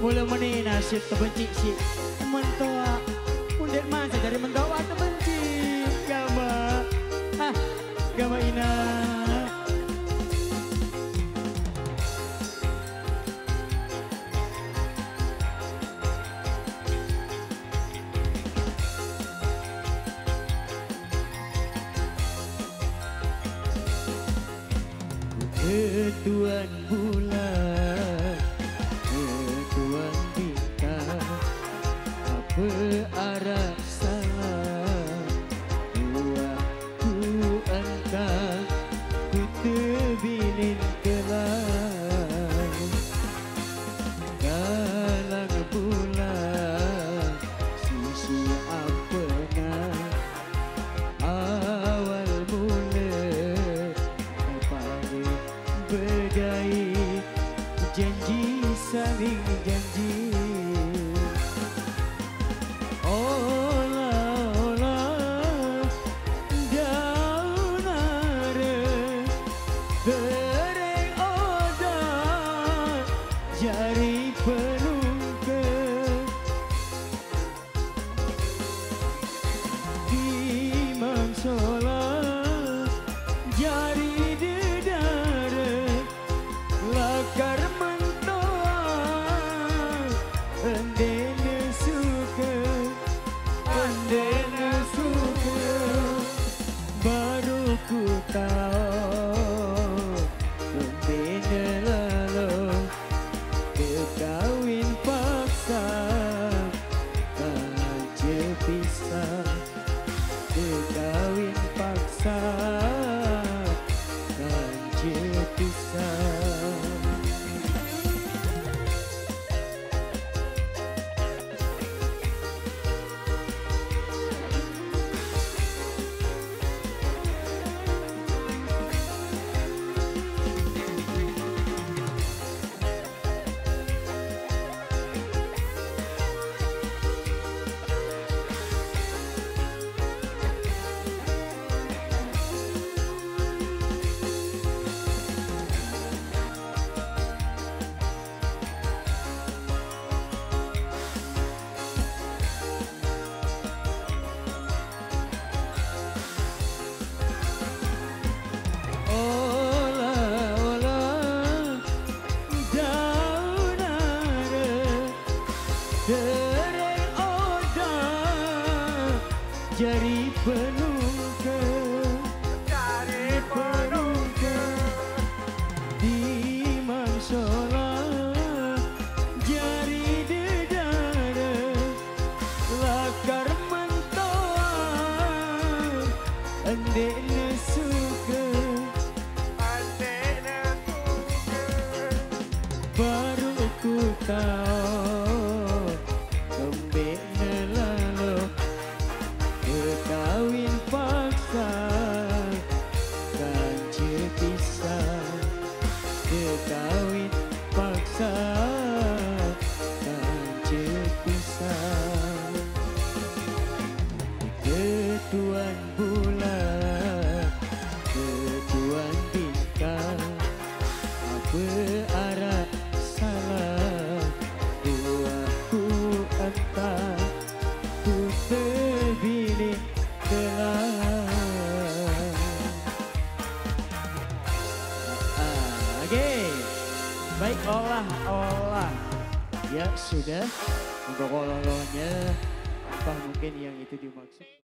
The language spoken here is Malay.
Mula meni nasib terbenci si mentua. Pundet masa dari mentua terbenci. Gama. Hah, gama ina. Ketuan bulan, ketuan bintang, apa arah salah? Waktu engkau ku terbilin kelam, galang bulan sisi apa nak awal mula berdai janji saling janji. Olah olah daun ara tereng oda jari penungke di mangsola jari dedara lakar mentoa endene suka baru ku tahu endene lalu kekawin paksa aja pisah kekawin paksa aja pisah. Dereng oda jari penungke di mangsola jari dedara lakar mentoa endene suka baru ku tahu kawin paksa kan pisah kawin paksa kan pisah. Ketuan bulan ketuan bintang apa arah salah buatku entah ku terbilih Okey, baik olah. Ya sudah, untuk olahnya apa mungkin yang itu dimaksud.